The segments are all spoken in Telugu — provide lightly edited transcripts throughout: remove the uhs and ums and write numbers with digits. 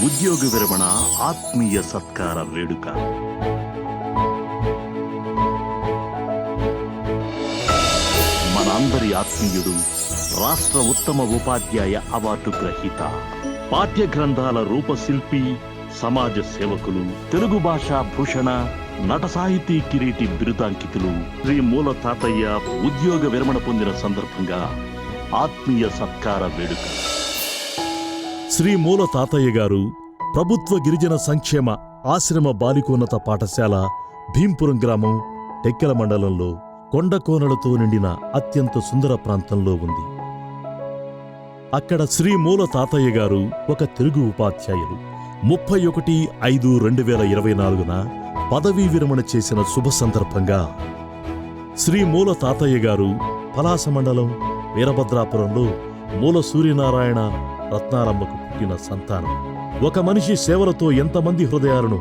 ఉద్యోగ విరమణ ఆత్మీయ సత్కార వేడుక. మన అందరి ఆత్మీయుడు, రాష్ట్ర ఉత్తమ ఉపాధ్యాయ అవార్డు గ్రహీత, పాఠ్య గ్రంథాల రూపశిల్పి, సమాజ సేవకులు, తెలుగు భాషా భూషణ, నట సాహితీ కిరీటి బిరుదాంకితులు శ్రీ మూల తాతయ్య ఉద్యోగ విరమణ పొందిన సందర్భంగా ఆత్మీయ సత్కార వేడుక. శ్రీ మూల తాతయ్య గారు ప్రభుత్వ గిరిజన సంక్షేమ ఆశ్రమ బాలికోన్నత పాఠశాల భీంపురం గ్రామం టెక్కెల మండలంలో కొండకోనలతో నిండిన అత్యంత సుందర ప్రాంతంలో ఉంది. అక్కడ శ్రీ మూల తాతయ్య గారు ఒక తెలుగు ఉపాధ్యాయులు 31/5/2024 పదవీ విరమణ చేసిన శుభ సందర్భంగా శ్రీ మూల తాతయ్య గారు పలాస మండలం వీరభద్రాపురంలో మూల సూర్యనారాయణ రత్నారమ్మకు పుట్టిన సంతానం. ఒక మనిషి సేవలతో ఎంతమంది హృదయాలను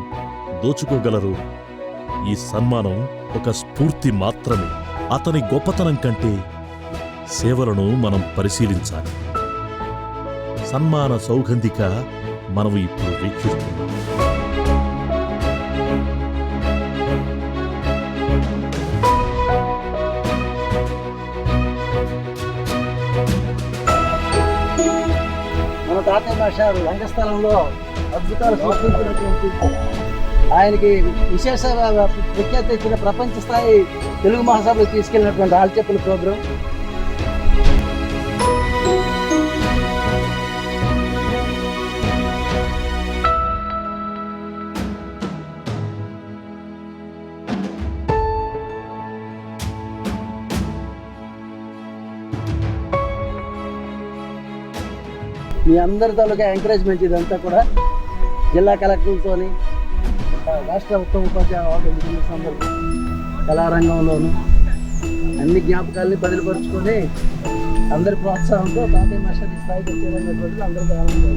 దోచుకోగలరు? ఈ సన్మానం ఒక స్ఫూర్తి మాత్రమే. అతని గొప్పతనం కంటే సేవలను మనం పరిశీలించాలి. సన్మాన సౌగంధిక మనం ఇప్పుడు వీక్షిస్తున్నాం. మన తాతయ్య మాస్టర్ రంగస్థలంలో అద్భుతాలు సృష్టించినటువంటి ఆయనకి విశేష ప్రఖ్యాతి ఇచ్చిన ప్రపంచ స్థాయి తెలుగు మహాసభకు తీసుకెళ్ళినటువంటి ఆల్చెప్పుల ప్రోగ్రాం. మీ అందరి తాలూకా ఎంకరేజ్మెంట్ ఇదంతా కూడా జిల్లా కలెక్టర్లతో రాష్ట్ర ఉత్తమ ఉపాధ్యాయ అవార్డు అందుకున్న సందర్భం కళారంగంలోనూ అన్ని జ్ఞాపకాలని బదిలిపరుచుకొని అందరి ప్రోత్సాహంతో తాతయ్య మాస్టర్ ఈ స్థాయికి వచ్చేటటువంటి అందరికీ ఆనందం.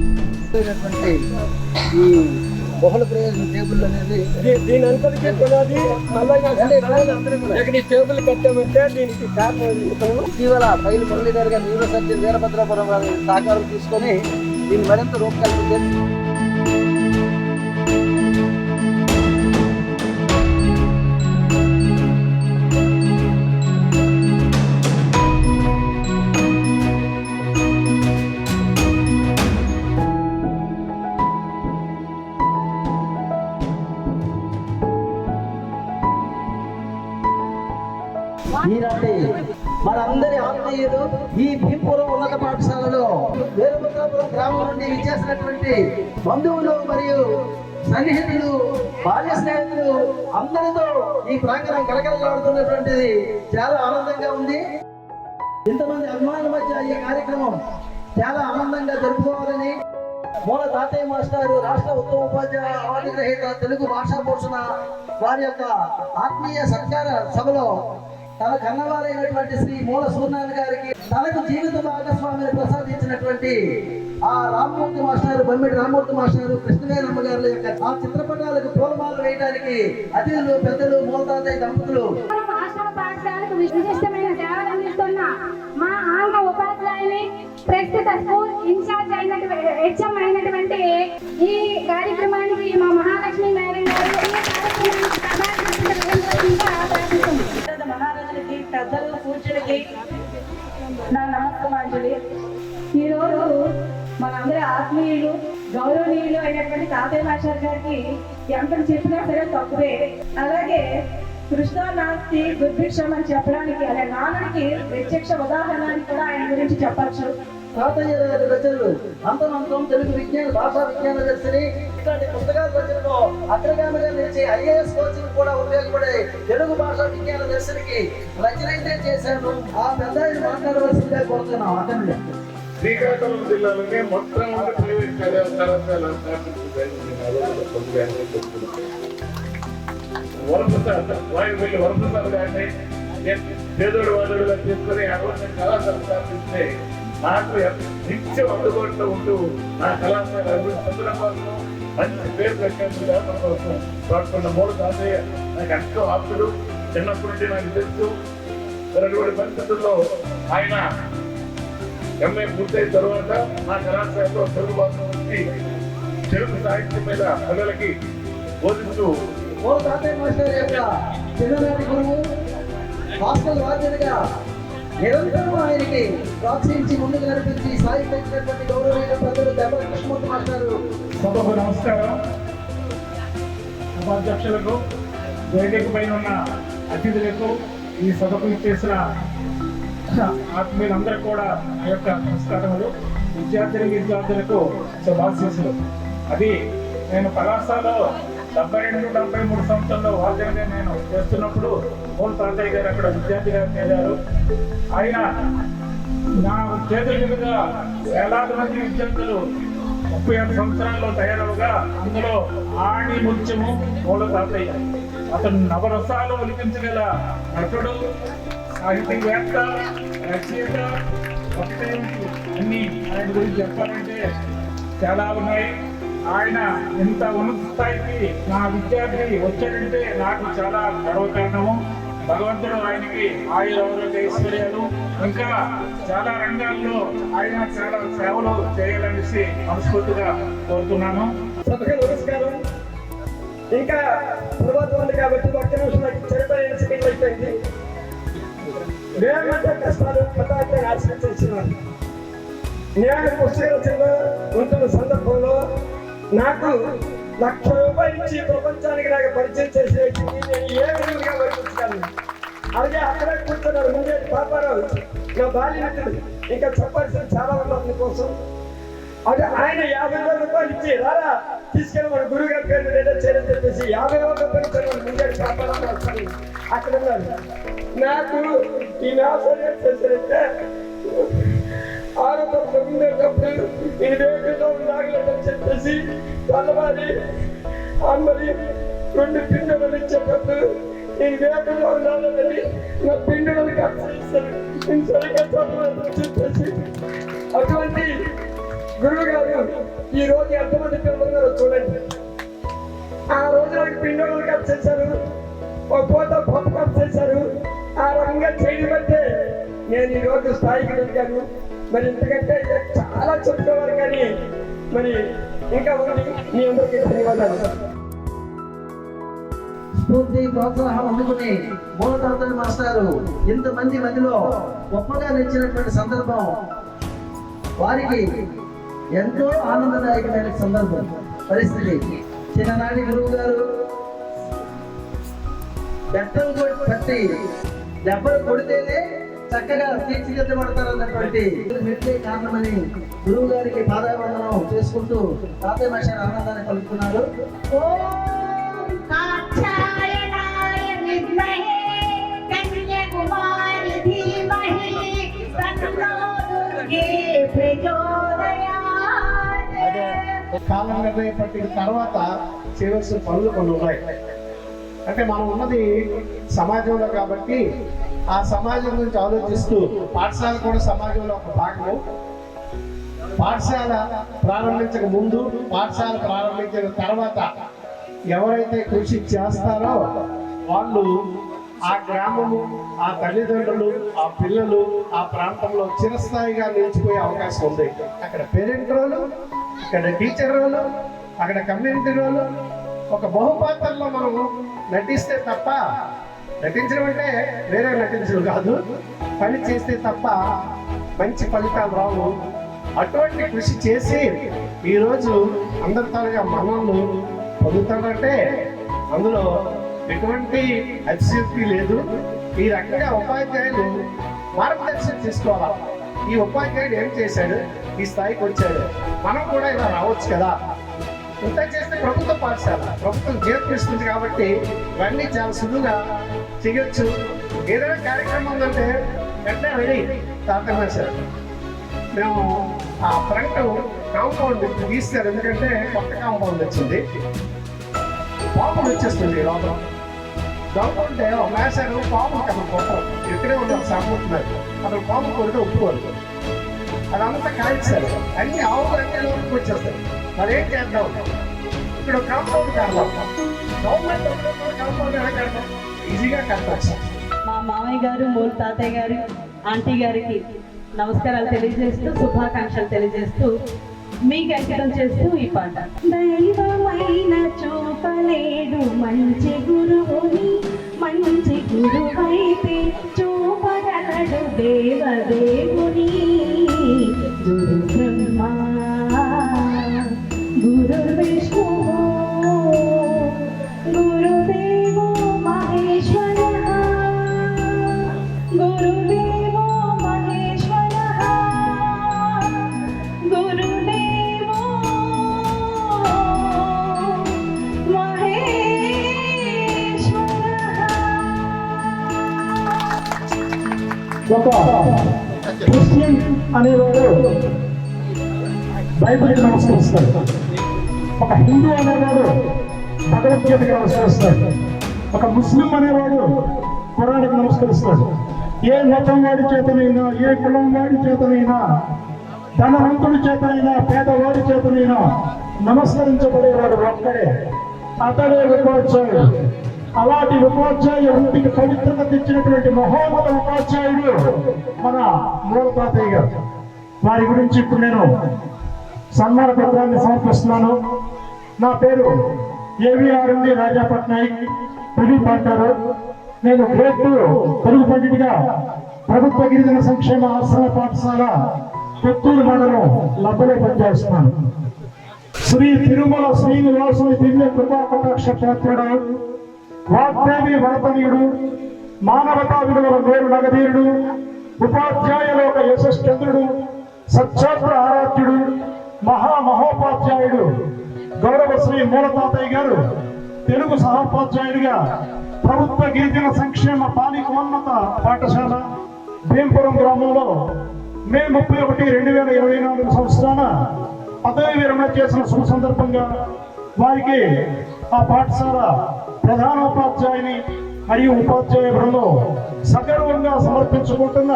ఈ బహుళ ప్రయోజన టేబుల్ అనేది దీని అంతటికీ పునాది టేబుల్ కట్టామంటే దీనికి కారణం ఇటీవల రైలు మురళీధర్ గారు న్యూరో సర్జన్ వీరభద్రాపురం గారి సహకారం తీసుకొని దీన్ని మరింత రూపకల్పించారు. ఈనాటి మనందరి ఆత్మీయులు ఈ భీంపురం ఉన్నత పాఠశాలలో వీరభద్రాపురం గ్రామం నుండి విచ్చేసినటువంటి బంధువులు మరియు సన్నిహితులు, బాల్య స్నేహితులు అందరితో ఈ ప్రాంగణం కలకలలాడుతున్నటువంటిది చాలా ఆనందంగా ఉంది. ఇంతమంది అభిమానుల మధ్య ఈ కార్యక్రమం చాలా ఆనందంగా జరుపుకోవాలని మూల తాతయ్య మాస్టారు రాష్ట్ర ఉత్తమ ఉపాధ్యాయ అవార్డు గ్రహీత తెలుగు భాషా భూషణ వారి యొక్క ఆత్మీయ సత్కార సభలో తన కన్నవారైనటువంటి శ్రీ మూల సూర్యనారాయణ గారికి తనకు జీవిత భాగస్వామిని ప్రసాదించినటువంటి ఆ రామ్మూర్తి మాస్టారు, బొమ్మిడి రామ్మూర్తి మాస్టారు, కృష్ణవేరమ్మ గారి యొక్క ఆ చిత్రపటాలకు పూలమాల వేయడానికి అతిథులు, పెద్దలు, మూల తాతయ్య దంపతులు విశిష్టమైన సేవలు అందిస్తున్న మా ఆంగ్ల ఉపాధ్యాయుని ప్రస్తుత స్కూల్ ఇన్ఛార్జ్ హెచ్ఎం అయినటువంటి ఈ కార్యక్రమానికి మా మహాలక్ష్మి మేడం గారు మహారాజులకి, పెద్దలు, పూజలకి నా నమస్కారాంజలి. ఈరోజు మనందరి ఆత్మీయులు, గౌరవనీయులు అయినటువంటి తాతయ్య మాస్టర్ గారికి ఎంత చెప్పినా సరే తక్కువే. అలాగే కృష్ణా నాస్తి దుర్భిక్షం అని చెప్పడానికి, అనే నానుడికి ప్రత్యక్ష ఉదాహరణని కూడా ఆయన గురించి చెప్పచ్చు. తాతయ్య గారి రచనలు అంతమంతం తెలుగు విజ్ఞాన భాషా విజ్ఞాన దర్శిని ఇట్లాంటి పుస్తకాల రచనలో అగ్రగామిగా నిలిచే ఐఏఎస్ కోచింగ్ కూడా ఉపయోగపడే తెలుగు భాషా విజ్ఞాన దర్శనికి రచన అయితే చేశాను. ఆ పెద్ద మాట్లాడవలసిందిగా కోరుతున్నాం. అతను శ్రీకాకుళం జిల్లాలోనే మొట్టమొదటి ప్రైవేట్ కళాశాల వరప్రసాద్ గారిని పేదోడు వాదుడుగా తీసుకుని అటువంటి కళాశాల స్థాపిస్తే నాకు నిత్యం అందుబాటులో ఉంటూ నా కళాశాల అభివృద్ధి పొందడం కోసం, మంచి పేరు ప్రఖ్యాతులు కోసం పాడుకున్న మూల తాతయ్య నాకు ఎంతో ఆప్తుడు. చిన్నప్పటి నుండి నాకు తెలుసు. అటువంటి పరిస్థితుల్లో ఆయన ఎంఏ పూర్తయిన తర్వాత మా కళాశాలలో తెలుగు భాష వచ్చి తెలుగు సాహిత్యం మీద పిల్లలకి బోధిస్తూ ఓ తాతయ్య మాస్టర్ యొక్క చిన్ననాటి గురువు హాస్టల్ వాద్యుడిగా నిరంతరం ఆయనకి ప్రోత్సహించి ముందుకు నడిపించి సాహిత్యించినటువంటి గౌరవమైన ప్రజలు దెబ్బ కృష్ణమూర్తి మాస్టారు. సభకు నమస్కారం. ఉపాధ్యక్షులకు, వేదిక పైన ఉన్న అతిథులకు, ఈ సభకు ఇచ్చేసిన ఆత్మీయులందరూ కూడా ఆ యొక్క నమస్కారములు. విద్యార్థులకు శుభాశీస్సులు. అది నేను కళాశాలలో 72-73 సంవత్సరంలో వాద్యంగా నేను చేస్తున్నప్పుడు మూల తాతయ్య గారు అక్కడ విద్యార్థిగా చేరారు. ఆయన నా చేతుల మీదుగా వేలాది మంది విద్యార్థులు 36 సంవత్సరాల్లో తయారవగా అందులో ఆణి ముత్యము మూల తాతయ్య. అతను నవరసాలు ఒలికించగల నటుడు, సాహితీవేత్త, రచయిత. ఒకటే అన్ని ఆయన గురించి చెప్పాలంటే చాలా ఉన్నాయి. ఆయన ఇంత ఉన్నత స్థాయికి నా విద్యార్థి వచ్చాడంటే నాకు చాలా గర్వకారణము. భగవంతుడు ఆయనకి ఆయురారోగ్య ఐశ్వర్యాలు, ఇంకా చాలా రంగాల్లో ఆయన చాలా సేవలు చేయాలనేసి మనస్ఫూర్తిగా కోరుతున్నాను. సభకు నమస్కారం. ఇంకా తర్వాత ఉంది కాబట్టి ఒక్క నిమిషం నాకు సరిపడిన సెకండ్ అయిపోయింది. వేరే కష్టాలు పదార్థం ఆశ్రయించినాను. నేను పుస్తక రచన ఉంటున్న సందర్భంలో నాకు ₹1,00,000 ఇచ్చి ప్రపంచానికి నాకు పరిచయం చేసే వ్యక్తిని నేను ఏ విధంగా వర్తించగలను. అలాగే అక్కడే కూర్చున్నారు ముందే పాపారావు, నా బాల్య మిత్రుడు. ఇంకా చెప్పాల్సిన చాలా ఉన్నది కోసం అదే ఆయన ₹50,000 ఇచ్చి రారా తీసుకెళ్ళి మన గురువు గారి పేరు ఏదో చేయని చెప్పేసి ₹50,000 ముందే పాపారావు అక్కడ ఉన్నారు. నాకు ఈ వ్యాపారం చేశారంటే ఆరోగ్యప్పుడు ఇది వేగంగా ఉండాలని చెప్పేసి తెల్లవారి అమ్మని 2 పిండులు ఇచ్చేటప్పుడు నేను వేగంగా ఉండాలని నా పిండులను కట్టిస్తాను నేను సరిగ్గా చదవాలని చెప్పేసి. అటువంటి గురువు గారు ఈ రోజు ఎంతమంది పిల్లలు చూడండి. ఆ రోజు నాకు పిండులను కట్ చేశారు, ఒక పూట పప్పు కట్ చేశారు. ఆ రకంగా చేయడం బట్టే నేను ఈ రోజు స్థాయికి వెళ్ళాను. మరి ఎందుకంటే చాలా చెప్తున్నారు కానీ మరి ఇంకా ఉంది. మీ అందరికీ ధన్యవాదాలు. స్ఫూర్తి ప్రోత్సాహం అందుకుని మూల తాతయ్య మాస్టారు ఇంతమంది మధ్యలో గొప్పగా నిలిచినటువంటి సందర్భం వారికి ఎంతో ఆనందదాయకమైన సందర్భం పరిస్థితి. చిన్ననాటి గురువు గారు బెత్తలు పట్టి దెబ్బలు కొడితేనే చక్కగా తీర్చిదిద్దబడతారన్నటువంటి మెట్లే కారణమని గురువు గారికి పాదాభివందనం చేసుకుంటూ తాతయ్య మాస్టర్ ఆనందాన్ని కలుపుతున్నారు. ఓం కాక్షాయణాయ విద్మహే కన్యాకుమారి ధీమహి తన్నో దుర్గే ప్రచోదయాత్. కాలం నిర్ణయం పట్టిన తర్వాత చేయవలసిన పనులు కొన్ని ఉన్నాయి. అంటే మనం ఉన్నది సమాజంలో కాబట్టి ఆ సమాజం గురించి ఆలోచిస్తూ పాఠశాల కూడా సమాజంలో ఒక భాగము. పాఠశాల ప్రారంభించక ముందు, పాఠశాల ప్రారంభించిన తర్వాత ఎవరైతే కృషి చేస్తారో వాళ్ళు ఆ గ్రామము, ఆ తల్లిదండ్రులు, ఆ పిల్లలు ఆ ప్రాంతంలో చిరస్థాయిగా నిలిచిపోయే అవకాశం ఉంది. అక్కడ పేరెంట్ రోలు, ఇక్కడ టీచర్ రోలు, అక్కడ కమ్యూనిటీ రోలు, ఒక బహుపాత్రలో మనం నటిస్తే తప్ప, నటించడం అంటే వేరే నటించడం కాదు, పని చేస్తే తప్ప మంచి ఫలితాలు రావు. అటువంటి కృషి చేసి ఈరోజు అందరి తాలుగా మనల్ని పొందుతారంటే అందులో ఎటువంటి అతిశక్తి లేదు. ఈ రకంగా ఉపాధ్యాయులు మార్గదర్శనం చేసుకోవాలి. ఈ ఉపాధ్యాయుడు ఏం చేశాడు, ఈ స్థాయికి వచ్చాడు, మనం కూడా ఇలా రావచ్చు కదా. ఇంత చేస్తే ప్రభుత్వ పాఠశాల, ప్రభుత్వం జీతం ఇస్తుంది కాబట్టి ఇవన్నీ చాలా సులువుగా చేయొచ్చు. ఏదైనా కార్యక్రమం ఉందంటే వెంటనే రెడీ తాతయ్య సార్. మేము ఆ ఫ్రంట్ కాంపౌండ్ గీస్తారు, ఎందుకంటే కొత్త కాంపౌండ్ వచ్చింది, పాములు వచ్చేస్తుంది లోపల. దొంగకుంటే ఒక మేసారు పాము అక్కడ కొట్టం, ఇక్కడే ఉన్నారు సాగుతున్నారు, అక్కడ పాము కొడితే ఒప్పుకోరు. అదంతా కాల్చారు, అన్ని ఆవులు అన్ని లోపలికి వచ్చేస్తారు. మరి ఏం చేద్దాం, ఇక్కడ కాంపౌండ్ కడదాం. గవర్నమెంట్ కాంపౌండ్ ఎలా కడతాం, ఈజీగా కట్టచ్చు. మా మామయ్య గారు, మూల తాతయ్య గారు, ఆంటీ గారికి నమస్కారాలు తెలియజేస్తూ, శుభాకాంక్షలు తెలియజేస్తూ, మీకు అంకితం చేస్తూ ఈ పాట. దైవమైన చూపలేడు మంచి గురువుని, మంచి గురువైతే చూపగలడు దేవదేవుని. గురు బ్రహ్మ గురు విష్ణు గురుదేవో మహేశ్వర గురుదేవో మహేశ్వర గురుదేవో ఒక క్రిస్టియన్ అనేవాడు బైబిల్కి నమస్కరిస్తాడు, ఒక హిందూ అనేవాడు భగవద్గీతకి నమస్కరిస్తాడు, ఒక ముస్లిం అనేవాడు ఖురాన్కి నమస్కరిస్తాడు. ఏ మతం వాడి చేతనైనా, ఏ కులం వాడి చేతనైనా, ధనవంతుడి చేతనైనా, పేదవాడి చేతనైనా నమస్కరించబడేవాడు ఒక్కడే, అతడే ఉపాధ్యాయుడు. అలాంటి ఉపాధ్యాయ వృత్తికి పవిత్రత తెచ్చినటువంటి మహోన్నత ఉపాధ్యాయుడు మన మూల తాతయ్య గారు. వారి గురించి ఇప్పుడు నేను సన్మాన పత్రాన్ని సమర్పిస్తున్నాను. నా పేరు ఏవిఆర్ఎండి రాజా పట్నాయక్, ప్రదీప్ అంటారు. నేను గ్రేడ్ 2 తెలుగు పండితుడిగా ప్రభుత్వ గిరిజన సంక్షేమ ఆశ్రమ పాఠశాల కొత్తూరు మండలం లబ్బలో పనిచేస్తున్నాను. శ్రీ తిరుమల శ్రీనివాసుని దివ్య కృపా కటాక్ష పాత్రుడు, వాగ్దేవి వరతనీయుడు, మానవతా విలువల మేరు నగధీరుడు, ఉపాధ్యాయులోక యశశ్చంద్రుడు, సచ్ఛాత్ర ఆరాధ్యుడు, మహామహోపాధ్యాయుడు గౌరవ శ్రీ మూల తాతయ్య గారు తెలుగు సహోపాధ్యాయుడిగా ప్రభుత్వ గిరిజన సంక్షేమ బాలికోన్నత పాఠశాల భీంపురం గ్రామంలో మే 31, 2024 సంవత్సరాన పదవి విరమణ చేసిన శుభ సందర్భంగా వారికి ఆ పాఠశాల ప్రధానోపాధ్యాయుని మరియు ఉపాధ్యాయ బృందం సగర్వంగా సమర్పించుకుంటున్న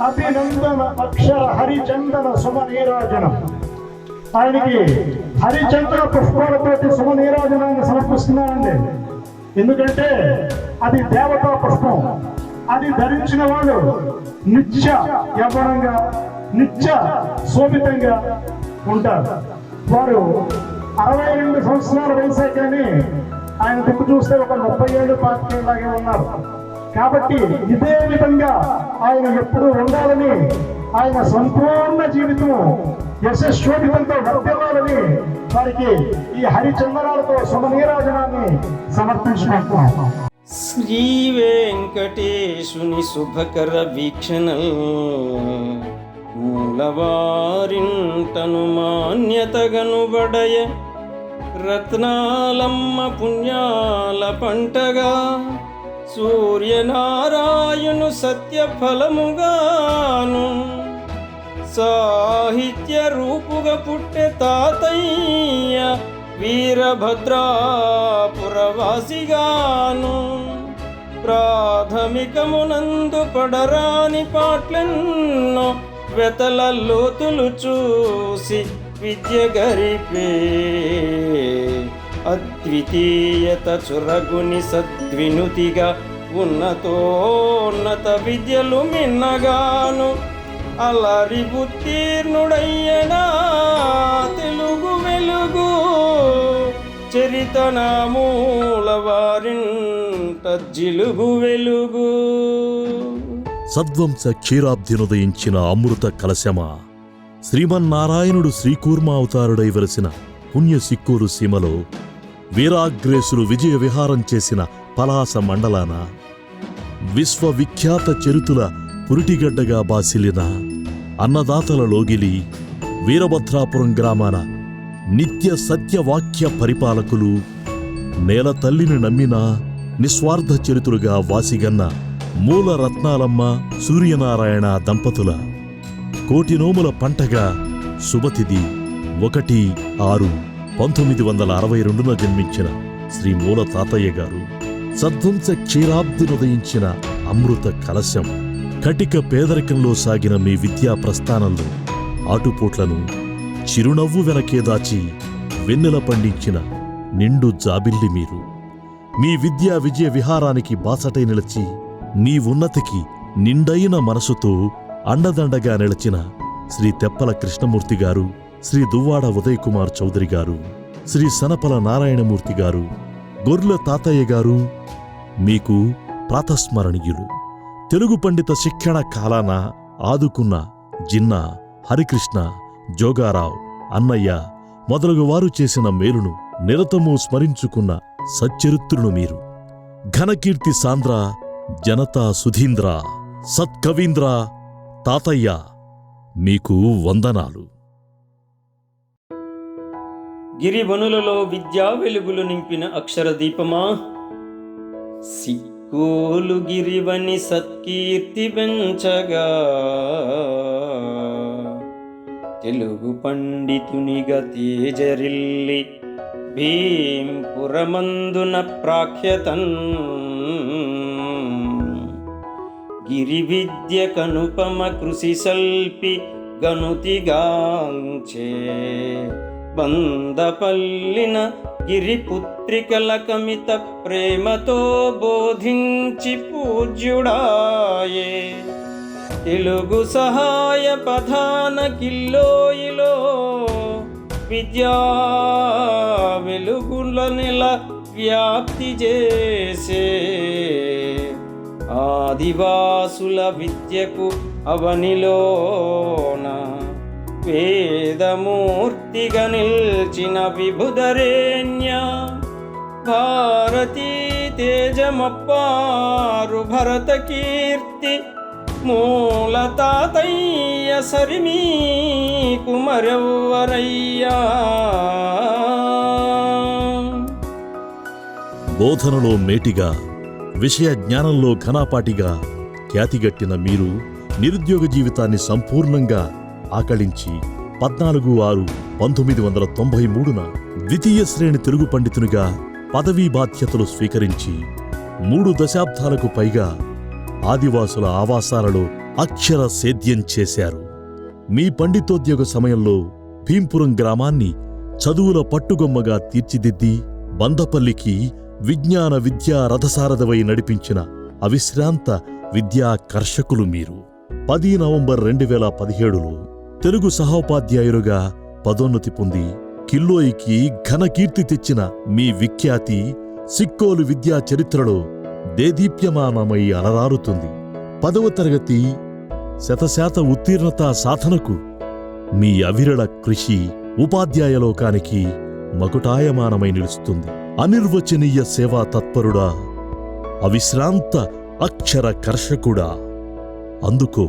అభినందన అక్షర హరిచందన శుభ నీరాజనం. ఆయనకి హరిచంద్ర పుష్పాలతోటి శుభ నీరాజనాన్ని సమర్పిస్తున్నానండి. ఎందుకంటే అది దేవతా పుష్పం. అది ధరించిన వాళ్ళు నిత్య యవ్వనంగా, నిత్య శోభితంగా ఉంటారు. వారు 62 సంవత్సరాల వయసే కానీ ఆయన దిక్కు చూస్తే ఒక 30 ఏళ్ళు 40 ఏళ్ళలాగే ఉన్నారు. కాబట్టి ఇదే విధంగా ఆయన ఎప్పుడూ ఉండాలని, ఆయన సంపూర్ణ జీవితం యశస్వోభితంతో వర్తిల్లాలని వారికి ఈ హరిచందనాలతో శుభనీరాజనాన్ని సమర్పించుకుంటున్నాం. శ్రీ వెంకటేశుని శుభకర వీక్షణల్ మూలవారింటను మాన్యతగనుబడయ రత్నాలమ్మ పుణ్యాల పంటగా సూర్యనారాయణు సత్య ఫలముగాను సాహిత్య రూపుగా పుట్టె తాతయ్య వీరభద్రాపురవాసిగాను ప్రాథమికమునందు పడరాని పాటలెన్నో వెతల లోతులు చూసి విద్య గరిపే అద్వితీయత చురగుని సద్వినుతిగా ఉన్నతోన్నత విద్యలు మిన్నగాను అలరి ఉత్తీర్ణుడయ్యనా తెలుగు వెలుగు చరితనామూల వారింట జిలుగు వెలుగు. సద్వంశ క్షీరాబ్ధినుదయించిన అమృత కలశమా, శ్రీమన్నారాయణుడు శ్రీకూర్మావతారుడై వెలసిన పుణ్య సిక్కూరు సీమలో వీరాగ్రేసులు విజయ విహారం చేసిన పలాస మండలాన విశ్వవిఖ్యాత చరితుల పురిటిగడ్డగా బాసిలిన అన్నదాతల లోగిలి వీరభద్రాపురం గ్రామాన నిత్య సత్యవాక్య పరిపాలకులు, నేల తల్లిని నమ్మిన నిస్వార్థ చరితులుగా వాసిగన్న మూల రత్నాలమ్మ సూర్యనారాయణ దంపతుల కోటి నోముల పంటగా శుభతిథి 1/6/1962 జన్మించిన శ్రీ మూల తాతయ్య గారు సద్వంశ క్షీరాబ్దినుదయించిన అమృత కలశం. కటిక పేదరికంలో సాగిన మీ విద్యా ప్రస్థానంలో ఆటుపోట్లను చిరునవ్వు వెనకే దాచి వెన్నెల పండించిన నిండు జాబిల్లి మీరు. మీ విద్యా విజయ విహారానికి బాసటై నిలిచి మీ ఉన్నతికి నిండైన మనసుతో అండదండగా నిలిచిన శ్రీ తెప్పల కృష్ణమూర్తి గారు శ్రీ దువ్వాడ ఉదయ్ కుమార్ చౌదరి గారు, శ్రీ సనపల నారాయణమూర్తి గారు, గొర్ల తాతయ్య గారు మీకు ప్రాతస్మరణీయులు. తెలుగు పండిత శిక్షణ కాలాన ఆదుకున్న జిన్నా, హరికృష్ణ, జోగారావు, అన్నయ్య మొదలగు వారు చేసిన మేలును నిరతము స్మరించుకున్న సచ్చరిత్రులు మీరు. ఘనకీర్తి సాంద్ర, జనతా సుధీంద్ర, సత్కవీంద్ర తాతయ్య మీకు వందనాలు. గిరివనులలో విద్యా వెలుగులు నింపిన అక్షర దీపమా, సిక్కోలు గిరివని సత్కీర్తి పెంచగా, తెలుగు పండితునిగా తేజరిల్లి భీంపురమందున ప్రాఖ్యతన్, గిరి విద్య కనుపమ కృషి సల్పి గనుతిగాంచే, బందపల్లిన గిరిపుత్రికల కమిత ప్రేమతో బోధించి పూజ్యుడాయే, తెలుగు సహాయ పధాన కిల్లోయిలో విద్యా వెలుగుల నెల వ్యాప్తి చేసే, ఆదివాసుల విద్యకు అవనిలోన వేదమూర్తిగా నిల్చిన విభుధరేణ్య, భారతీ తేజమప్పారు భరత కీర్తి, మూల తాతయ్య సరిమీ కుమరెవ్వరయ్యా. బోధనలో మేటిగా, విషయ జ్ఞానంలో ఘనాపాటిగా ఖ్యాతిగట్టిన మీరు నిరుద్యోగ జీవితాన్ని సంపూర్ణంగా ఆకళించి 14/6/1993న ద్వితీయ శ్రేణి తెలుగు పండితునిగా పదవీ బాధ్యతలు స్వీకరించి 3 దశాబ్దాలకు పైగా ఆదివాసుల ఆవాసాలలో అక్షర సేద్యం చేశారు. మీ పండితోద్యోగ సమయంలో భీంపురం గ్రామాన్ని చదువుల పట్టుగొమ్మగా తీర్చిదిద్ది బందపల్లికి విజ్ఞాన విద్యా రథసారథవై నడిపించిన అవిశ్రాంత విద్యా కర్షకులు మీరు. 10 నవంబర్ 2017లో తెలుగు సహోపాధ్యాయులుగా పదోన్నతి పొంది కిల్లోయికి ఘనకీర్తి తెచ్చిన మీ విఖ్యాతి సిక్కోలు విద్యా చరిత్రలో దేదీప్యమానమై అలరారుతుంది. 10వ తరగతి 100% ఉత్తీర్ణతా సాధనకు మీ అవిరళ కృషి ఉపాధ్యాయ లోకానికి మకుటాయమానమై నిలుస్తుంది. అనిర్వచనీయ సేవా తత్పరుడా, అవిశ్రాంత అక్షర కర్షకుడా, అందుకో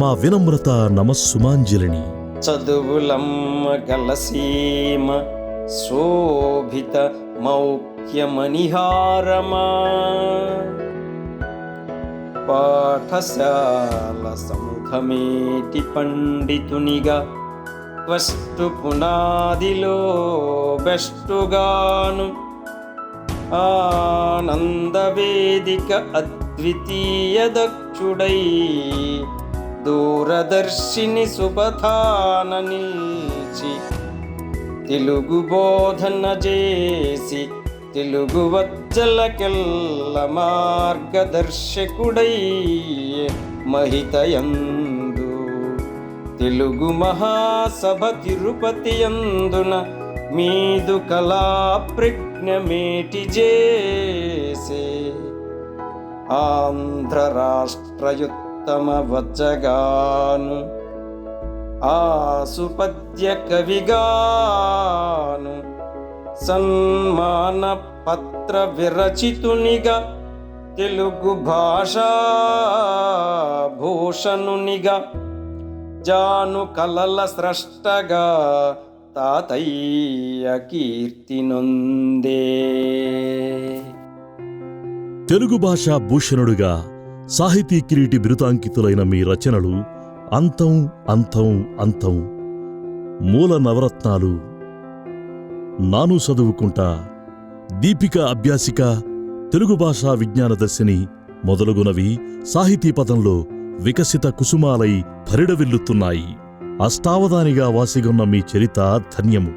మా వినమ్రత నమస్సుమాంజలిని. చదువులమ్మ గలసీమ శోభిత మౌఖ్యమణిహారమా, పాఠశాల సముఖమేటి పండితునిగా వస్తు పునాదిలో బెస్టుగాను, ఆనందవేదిక అద్వితీయ దక్షుడై దూరదర్శిని సుపథాన నిల్చి, తెలుగు బోధన చేసి తెలుగు వజ్జలకెల్ల మార్గదర్శకుడై మహితయందు, తెలుగు మహాసభ తిరుపతి యందున మీదు కళా ప్రజ్ఞ మేటి చేసే, ఆంధ్ర రాష్ట్రయుత్తమ వజ్జగాను, ఆసుపద్య కవిగాను, సన్మాన పత్ర విరచితునిగా, తెలుగు భాషా భూషణునిగా, జాను కలల స్రష్టగా తాతయ్య కీర్తి నొందే. తెలుగు భాషా భూషణుడుగా సాహితీ కిరీటి బిరుదాంకితులైన మీ రచనలు అంతం అంతం అంతం. మూల నవరత్నాలు, నాను చదువుకుంటా, దీపిక అభ్యాసిక, తెలుగు భాషా విజ్ఞాన దర్శిని మొదలగునవి సాహితీ పదంలో వికసిత కుసుమాలై పరిడవిల్లుతున్నాయి. అష్టావధానిగా వాసిగొన్న మీ చరిత ధన్యము.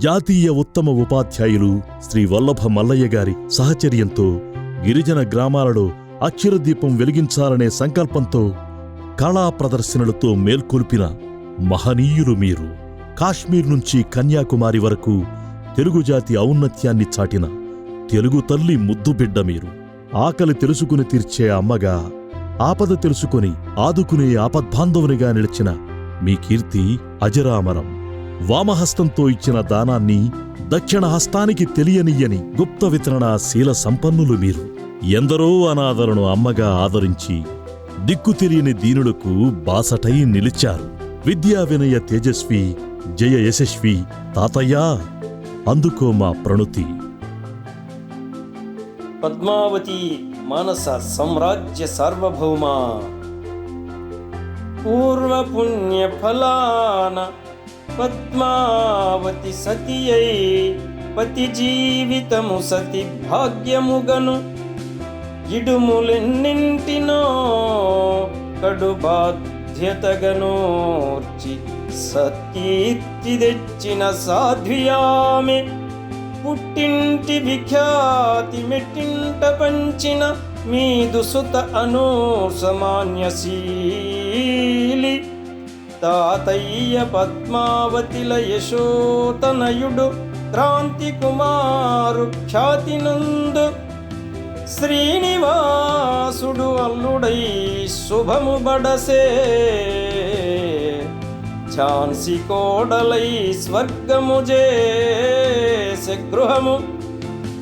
జాతీయ ఉత్తమ ఉపాధ్యాయులు శ్రీ వల్లభ మల్లయ్య గారి సహచర్యంతో గిరిజన గ్రామాలలో అక్షరదీపం వెలిగించాలనే సంకల్పంతో కళా ప్రదర్శనలతో మేల్కొల్పిన మహనీయులు మీరు. కాశ్మీర్ నుంచి కన్యాకుమారి వరకు తెలుగు జాతి ఔన్నత్యాన్ని చాటిన తెలుగు తల్లి ముద్దుబిడ్డ మీరు. ఆకలి తెలుసుకుని తీర్చే అమ్మగా, ఆపద తెలుసుకుని ఆదుకునే ఆపద్బాంధవునిగా నిలిచిన మీ కీర్తి అజరామరం. వామహస్తంతో ఇచ్చిన దానాన్ని దక్షిణ హస్తానికి తెలియనియ్యని గుప్త వితరణ శీల సంపన్నులు మీరు. ఎందరో అనాథలను అమ్మగా ఆదరించి దిక్కు తెలియని దీనులకు బాసటై నిలిచారు. విద్యా వినయ తేజస్వి, జయ యశస్వి తాతయ్యా, అందుకో మా ప్రణుతి. పద్మావతి మానస సామ్రాజ్య సార్వభౌమ, పూర్వ పుణ్య ఫలాన పద్మావతి సతియై పతి జీవితము సతి భాగ్యముగను ఇడుములెన్నింటినో కడు బాధ్యతగనోర్చి సత్కీర్తి తెచ్చిన సాధ్వియామె. పుట్టింటి విఖ్యాతి మెట్టింట పంచిన మీదు సుత అను సమాన్యశీలి. తాతయ్య పద్మావతిల యశోతనయుడు క్రాంతి కుమారు ఖ్యాతి నందు శ్రీనివాసుడు అల్లుడై శుభము బడసే. ఝాన్సీ కోడలై స్వర్గము చేసే గృహము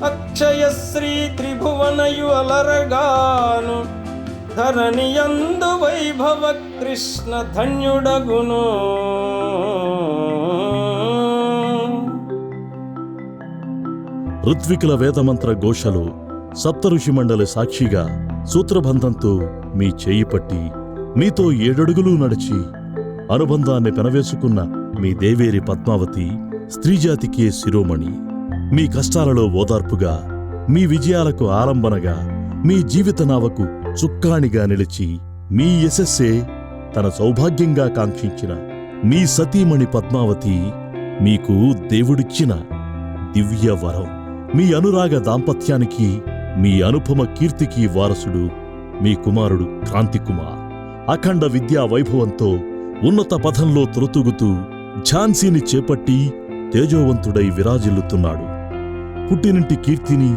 అక్షయశ్రీ త్రిభువనయు అలరగాను. ధరణియందు వైభవ కృష్ణ ధన్యుడగును. ఋత్వికుల వేదమంత్ర ఘోషలో సప్తఋషి మండలి సాక్షిగా సూత్రబంధంతో మీ చేయి పట్టి మీతో 7 అడుగులు నడిచి అనుబంధాన్ని పెనవేసుకున్న మీ దేవేరి పద్మావతి స్త్రీజాతికే శిరోమణి. మీ కష్టాలలో ఓదార్పుగా, మీ విజయాలకు ఆలంబనగా, మీ జీవిత నావకు చుక్కాణిగా నిలిచి మీ యశస్సే తన సౌభాగ్యంగా కాంక్షించిన మీ సతీమణి పద్మావతి మీకు దేవుడిచ్చిన దివ్య వరం. మీ అనురాగ దాంపత్యానికి, మీ అనుపమ కీర్తికి వారసుడు మీ కుమారుడు క్రాంతికుమార్. అఖండ విద్యా వైభవంతో ఉన్నత పథంలో త్రొతుగుతూ ఝాన్సీని చేపట్టి తేజోవంతుడై విరాజిల్లుతున్నాడు. పుట్టినింటి కీర్తిని,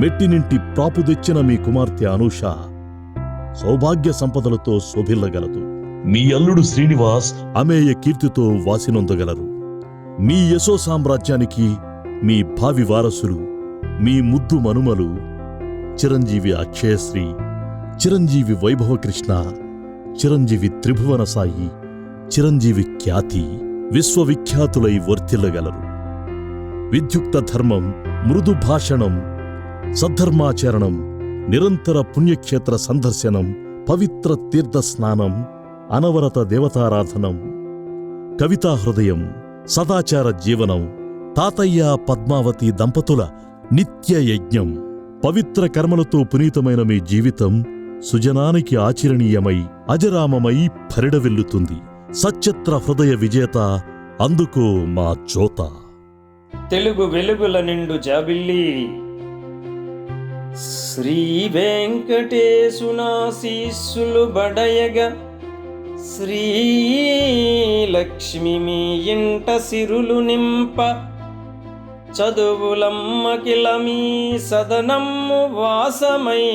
మెట్టినింటి ప్రాపు తెచ్చిన మీ కుమార్తె అనూష సౌభాగ్య సంపదలతో శోభిల్లగలదు. మీ అల్లుడు శ్రీనివాస్ అమేయ కీర్తితో వాసినొందగలరు. మీ యశో సామ్రాజ్యానికి మీ భావి వారసులు, మీ ముద్దు మనుమలు చిరంజీవి అక్షయశ్రీ, చిరంజీవి వైభవకృష్ణ, చిరంజీవి త్రిభువన సాయి, చిరంజీవి ఖ్యాతి విశ్వవిఖ్యాతులై వర్తిల్లగలరు. విద్యుక్త ధర్మం, మృదు భాషణం, సద్ధర్మాచరణం, నిరంతర పుణ్యక్షేత్ర సందర్శనం, పవిత్ర తీర్థ స్నానం, అనవరత దేవతారాధనం, కవితా హృదయం, సదాచార జీవనం, తాతయ్య పద్మావతి దంపతుల నిత్య యజ్ఞం. పవిత్ర కర్మలతో పునీతమైన మీ జీవితం సుజనానికి ఆచరణీయమై అజరామమై పరిడవిల్లుతుంది. సచ్ఛత్ర హృదయ విజేత, అందుకో మా జ్యోత. తెలుగు వెలుగుల నిండు జాబిల్లి శ్రీ వెంకటేశునాశీస్సులు బడయగ. శ్రీలక్ష్మి మీ ఇంట సిరులు నింప. చదువులమ్మకిల మీ సదనమ్ము వాసమై.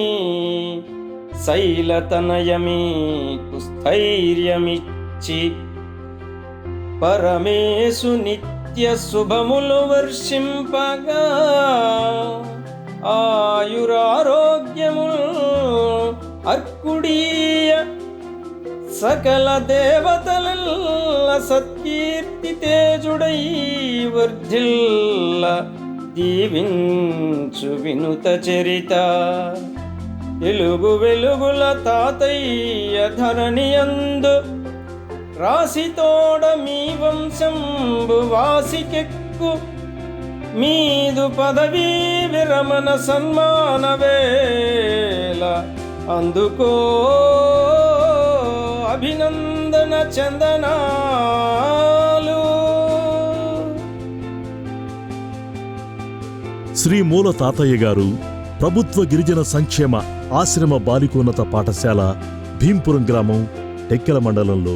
శైలతనయమీకు స్థైర్యమిచ్చి పరమేశు నిత్య శుభములు వర్షింపగా. ఆయురారోగ్యములు అర్కుడీయ సకల దేవతలల్ల సత్కీర్తి తేజుడై వర్ధిల్ల. దీవించు వినుత చరిత తెలుగు వెలుగుల తాతయ్య ధరణియందు. రాశితోడ మీ వంశంబు వాసికెక్కు. మీదు పదవీ విరమణ సన్మాన వేళ. అందుకో అభినందన చందనాలు. శ్రీ మూల తాతయ్య గారు ప్రభుత్వ గిరిజన సంక్షేమ ఆశ్రమ బాలికోన్నత పాఠశాల భీంపురం గ్రామం టెక్కెల మండలంలో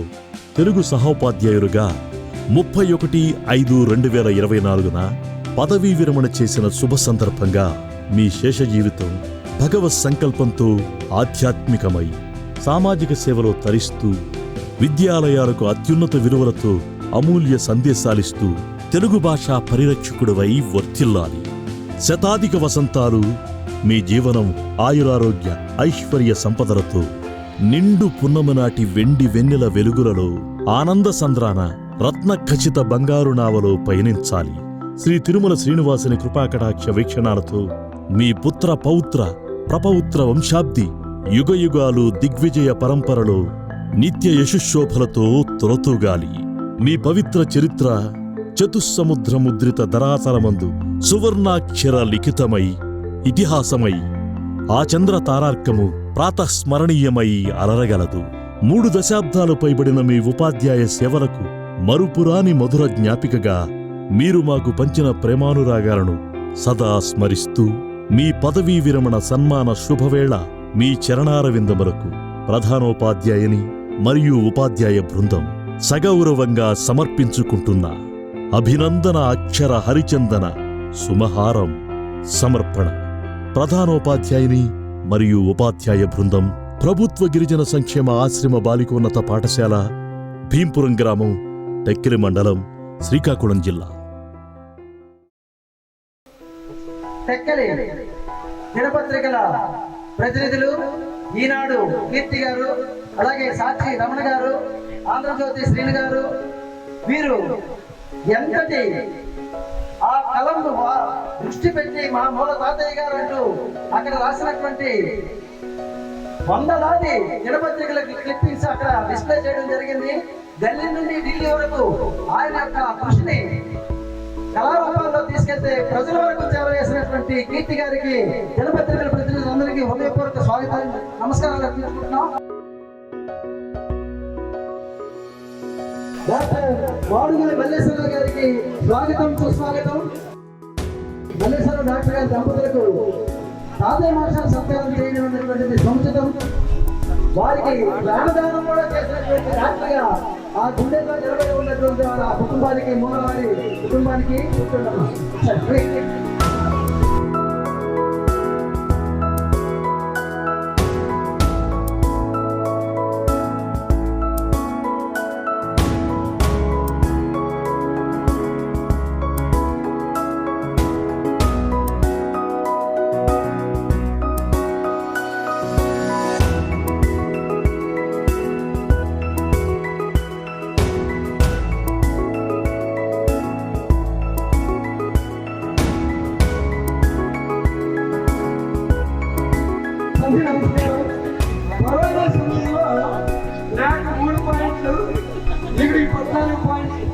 తెలుగు సహోపాధ్యాయులుగా 31/5/2024న పదవీ విరమణ చేసిన శుభ సందర్భంగా మీ శేష జీవితం భగవత్ సంకల్పంతో ఆధ్యాత్మికమై సామాజిక సేవలో తరిస్తూ విద్యాలయాలకు అత్యున్నత విలువలతో అమూల్య సందేశాలిస్తూ తెలుగు భాషా పరిరక్షకుడివై వర్ధిల్లాలి. శతాధిక వసంతాలు మీ జీవనం ఆయురారోగ్య ఐశ్వర్య సంపదలతో నిండు పున్నమి నాటి వెండి వెన్నెల వెలుగులలో ఆనంద సంద్రాన రత్న ఖచిత బంగారు నావలో పయనించాలి. శ్రీ తిరుమల శ్రీనివాసుని కృపాకటాక్ష వీక్షణాలతో మీ పుత్ర పౌత్ర ప్రపౌత్ర వంశాబ్ది యుగయుగాలు దిగ్విజయ పరంపరలో నిత్య యశుశోభలతో తొలతూగాలి. మీ పవిత్ర చరిత్ర చతుస్సముద్ర ముద్రిత ధరాతలమందు సువర్ణాక్షర లిఖితమై ఇతిహాసమై ఆ చంద్ర తారార్కము ప్రాతస్మరణీయమై అలరగలదు. 3 దశాబ్దాలు పైబడిన మీ ఉపాధ్యాయ సేవలకు మరుపురాని మధుర జ్ఞాపికగా మీరు మాకు పంచిన ప్రేమానురాగాలను సదా స్మరిస్తూ మీ పదవీ విరమణ సన్మాన శుభవేళ మీ చరణారవిందములకు ప్రధానోపాధ్యాయుని మరియు ఉపాధ్యాయ బృందం సగౌరవంగా సమర్పించుకుంటున్న అభినందన అక్షర హరిచందన సుమహారం సమర్పణ. ప్రధానోపాధ్యాయుని మరియు ఉపాధ్యాయ బృందం, ప్రభుత్వ గిరిజన సంక్షేమ ఆశ్రమ బాలికోన్నత పాఠశాల, భీంపురం గ్రామం, టెక్కిలి మండలం, శ్రీకాకుళం జిల్లా. టెక్కలి దినపత్రికల ప్రతినిధులు ఈనాడు కీర్తి గారు, అలాగే సాక్షి రమణ గారు, ఆంధ్రజ్యోతి శ్రీను గారు, వీరు ఎంతటి ఆ కలంను దృష్టి పెట్టి మా మూల తాతయ్య గారు అంటూ అక్కడ రాసినటువంటి వందలాది దినపత్రికల క్లిప్పింగ్స్ అక్కడ డిస్ప్లే చేయడం జరిగింది. ఢిల్లీ నుండి ఢిల్లీ వరకు ఆయన యొక్క కృషిని కళారూపాల్లో తీసుకెళ్తే ప్రజల వరకు చేరవేసినటువంటి కీర్తి గారికి దినపత్రికల ప్రతినిధులందరికీ హృదయపూర్వక స్వాగతం, నమస్కారాలు అర్పించుకుంటున్నాం. డాక్టర్ వాడుగుల మల్లేశ్వరరావు గారికి స్వాగతం, సుస్వాగతం. మల్లేశ్వరరావు డాక్టర్ గారి దంపతులకు తాతయ్య మాస్టర్ సత్కారం చేయడం అనేటువంటిది సముచితం. వారికి ప్రాణదానం కూడా చేసినటువంటి డాక్టర్ గా ఆ గుండెలో నిలబడి ఉన్నటువంటి ఆ కుటుంబానికి, మూలవారి కుటుంబానికి కూర్చుంటున్నాం. కరోనా సమయంలో నాకు 3 పాయింట్లు, ఇక్కడ 14 పాయింట్లు.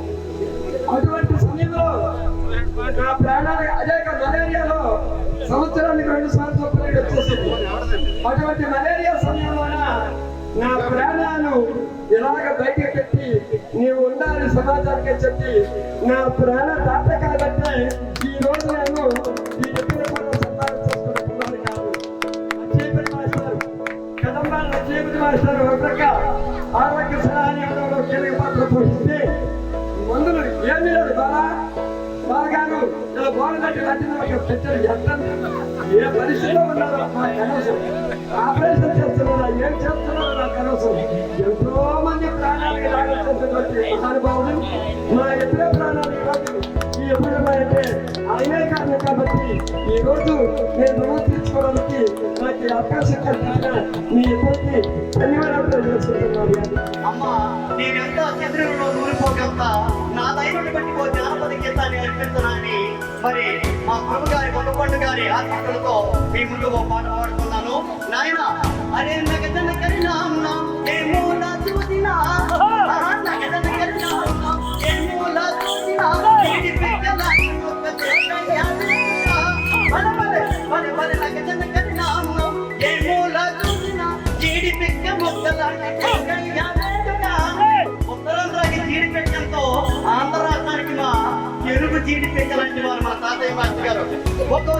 అటువంటి సమయంలో నా ప్రాణాలు అనేక మలేరియాలో సంవత్సరానికి 2 సార్లు చొప్పున వచ్చేసింది. అటువంటి మలేరియా సమయంలోన నా ప్రాణాలు ఇలాగ బయటకు పెట్టి నీవు ఉండాలి సమాజానికి చెప్పి నా ప్రాణ దాత కాబట్టి ఈ రోజు నేను ఈ ఎప్పుడు సన్మానం చేసుకుంటున్నాను కాదు. జీవిత మాస్టర్ ఒక ఆరోగ్య సహాయంలో కీలక పాత్ర పోషిస్తే మందులు ఏమీ లేదు. బాగాను ఇలా బాగున్నట్టు కట్టిన పెట్టారు. ఎంత ఏ పరిస్థితిలో ఉన్నారో నాకు అనవసరం. ఆపరేషన్ చేస్తున్నారా, ఏం చేస్తున్నారో నాకు అనవసరం. ఎంతో మంది ప్రాణాలకి రాగొచ్చేటువంటి మహానుభావులు మా ఎప్పుడే ప్రాణాలకి రాదు. ఈ ఎప్పుడైనా అంటే ఆయనే కారణం కాబట్టి ఈ రోజు నేను రుణం తీర్చుకోవడానికి నాకు అవకాశం కల్పించిన మీ ఎప్పటికీ ధన్యవాదాలు తెలియజేస్తున్నాను. అమ్మా, నేనెంతో చంద్రులలో నూరిపోగంతా నాదైనటువంటి ఓ జానపద గీతాన్ని అర్పిస్తున్నానని మరి మా ప్రభు గారి కొత్తపండు గారి ఆత్మకులతో మీ ముందు ఓ పాట పాడుతున్నాను. నాయన అరే నగదన కరినామ్నా ఏమూలా చూసినా నగదన కరినామ్నా ఏమూలా చూసినా ఇది పెట్టలా పదే పదే నగదన కరినామ్నా ఏమూలా చూసినా జీడి పిక్క మొక్కలాంటి ఉత్తరం రాగి జీడి పెట్టంతో ఆంధ్ర రాష్ట్రానికి మా తెలుగు జీడి పెట్టలాంటి వారు మా తాతయ్య మాస్టర్ గారు. ఒక్కో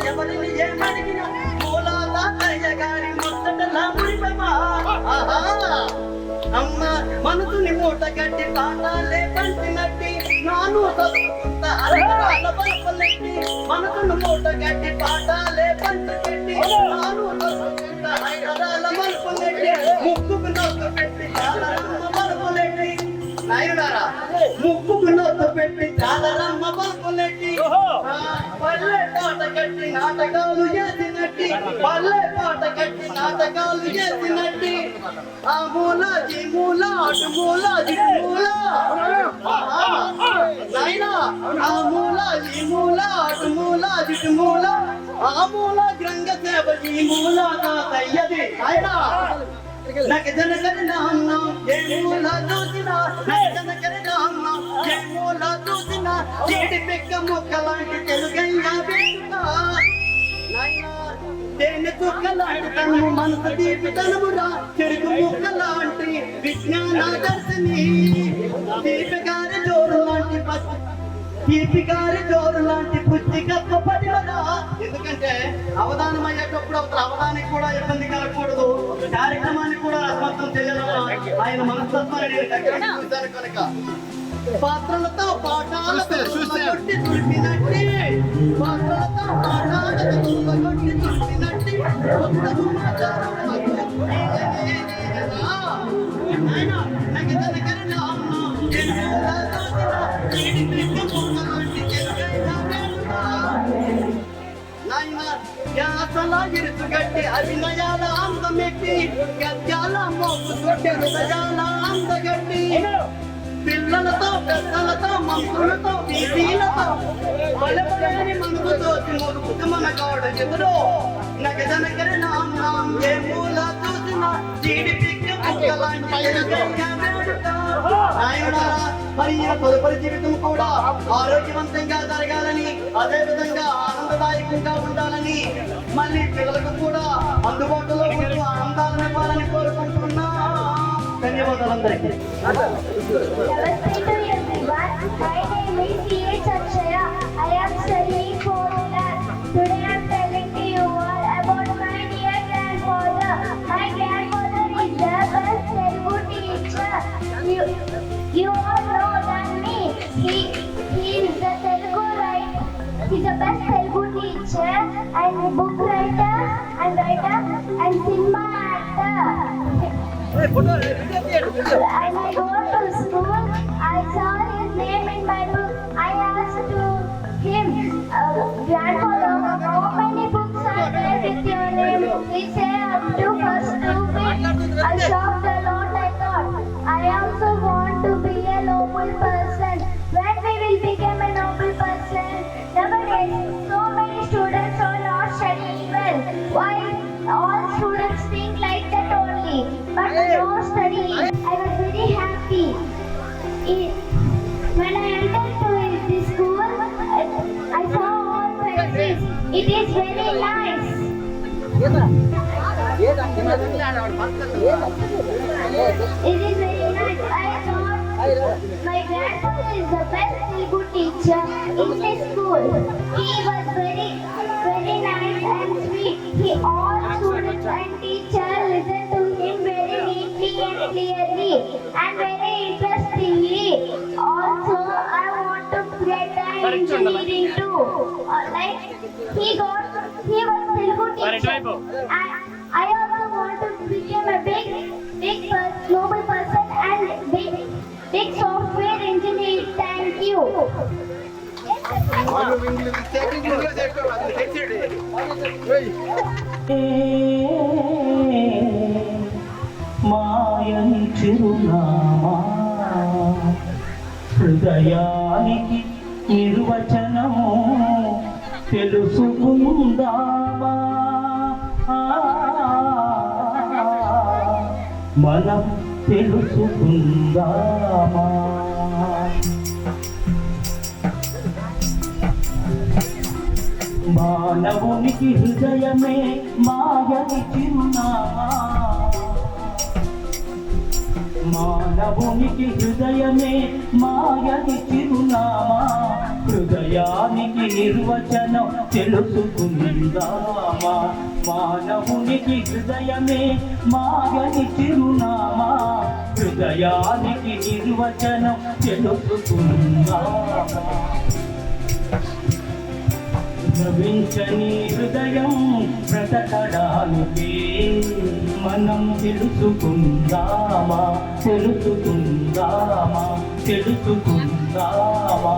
ఎవరిని ఏమడిగినా మూలా తాతయ్య గారి ముచ్చట మనసుని మూట గట్టి పాఠాలే పంచినట్టి నాను చదువుకుంటా అలవరాల బలపలెట్టి మనసును మూట గట్టి పాఠాలే పంచిపెట్టి నాను చదువుకుంటా అలవరాల బలపలెట్టి ముక్కుకు నోటు పెట్టి చాలరమ్మ బలపలెట్టి నాయుడారా ముక్కుకు నోటు పెట్టి చాలరమ్మ బలపలెట్టి పల్లె పాట కట్టి నాటకాలు చేసినట్టి పల్లె పాట కట్టి నాటకాలు చేసినట్టి ఆ మూల జీ మూల అటు మూల జిటు మూల నాయనా ఆ మూల జీ మూల అటు మూల జిటు మూల ఆ మూల గ్రంగ సేవ జీ మూల తాతయ్యది నాయనా నాకు జనకరి నాన్న ఏ మూల చూసినా నాకు జనకరి నాన్న ఏ మూల చూసినా చీడి పెక్క మొక్కలాంటి తెలుగయ్యా వేడుక నాయనా తేనె చుక్కలాంటి తనము మనసు తీపి తనమురా చెరుకు ముక్కలాంటి విజ్ఞాన దర్శిని దీపికారి జోరు లాంటి దీపికారి జోరు లాంటి బుద్ధి గొప్ప పడివరా. ఎందుకంటే అవధానం అయ్యేటప్పుడు అసలు అవధానికి కూడా ఇబ్బంది కలగకూడదు, కార్యక్రమానికి కూడా అసమర్థం చేయాలని ఆయన మనస్తత్వాన్ని నేను దగ్గర చూశాను కనుక పాత్రలతో పాఠాలతో కొట్టి తుడిపినట్టి పాత్రలతో పాఠాలతో కొట్టి తుడిపినట్టి ఇరుసుగట్టి అభినయాల అందమెట్టి గద్యాల మోపు కొట్టి హృదయాల అందగట్టి పిల్లలతో పెద్దలతో మంత్రులతో బీసీలతో బలపడని మనసుతో మురుకు మన గౌడ ఎదురు నగదనకరి నాం ఏ మూల చూసిన జీడిపిక్క మరి తదుపరి జీవితం కూడా ఆరోగ్యవంతంగా జరగాలని, అదే విధంగా ఆనందదాయకంగా ఉండాలని, మళ్ళీ పిల్లలకు కూడా అందుబాటులో ఉంటూ ఆనందాలను ఇవ్వాలని కోరుకుంటున్నా. ధన్యవాదాలు అందరికీ. You all know than me. He is the Telugu writer. He's the best Telugu teacher and book writer and cinema actor. And I go to school. I saw his name in my book. I asked to him, grandfather, how many books are there with your name? He said up to first 2 bits. I shocked a lot. I thought, I also want to be a noble person. When we will become a noble person? Nowadays, so many students are not studying well. Why? All students think like that only, but no studying. I was very happy. When I entered to this school, I saw all faces. It is very nice. It is very nice. I thought my grandfather is the best Telugu teacher in this school. He was very nice and sweet. All students and teachers listened to him very neatly and clearly and very interestingly. Also, I want to get an engineering too. He was Telugu teacher. I also want to become a big global person and big software engineer. Thank you. మాయని చిరునామా హృదయానికి నిర్వచనము తెలుసుకుందామా, మనం తెలుసుకుందామా. మానవునికి హృదయమే మాయని చిరునామా, మానవునికి హృదయమే మాయని చిరునామా, హృదయానికి నిర్వచనం తెలుసుకుందామా. మానవునికి హృదయమే మాయని చిరునామా, హృదయానికి నిర్వచనం తెలుసుకుందామా నవించని హృదయం బ్రతకడానికి మనం తెలుసుకుందామా తెలుసుకుందామా తెలుసుకుందామా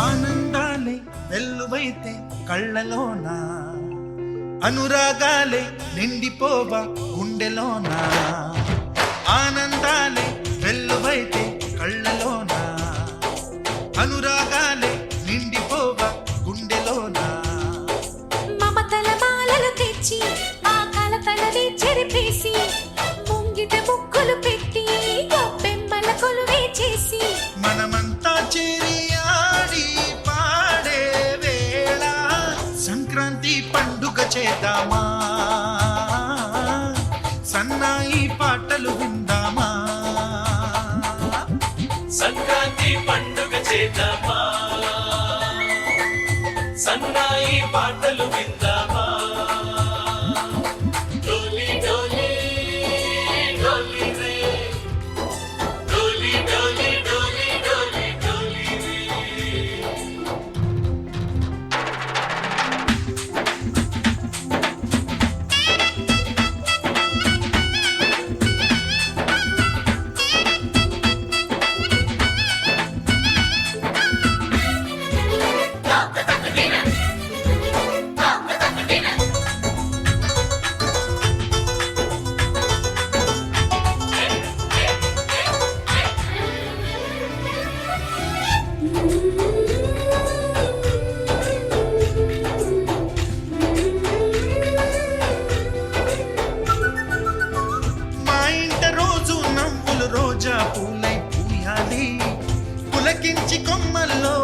ఆనందాలే వెల్లువైతే కళ్ళలోన అనురాగాలే నిండిపోవా గుండెలోన ఆనందాలే వెల్లువైతే కళ్ళలోన అనురాగాలే నిండిపోవా గుండెలోన మమతల మాలలు తెచ్చి ఆ కలతలని చెరిపేసి ముంగిట ముక్కులు పెట్టి గొప్పెమ్మల కొలువే చేసి మనమంతా చేరి ఆడి పాడే వేళ సంక్రాంతి పండుగ చేద్దామా సన్నాయి పాటలు విందామా సంక్రాంతి పండుగ చేద్దామా సన్నాయి పాటలు విందామా డోలి డోలి డోలి రే డోలి డోలి డోలి డోలి డోలి రే మా ఇంట రోజు నవ్వులు రోజా పూలై పూయాలి పులకించి కొమ్మల్లో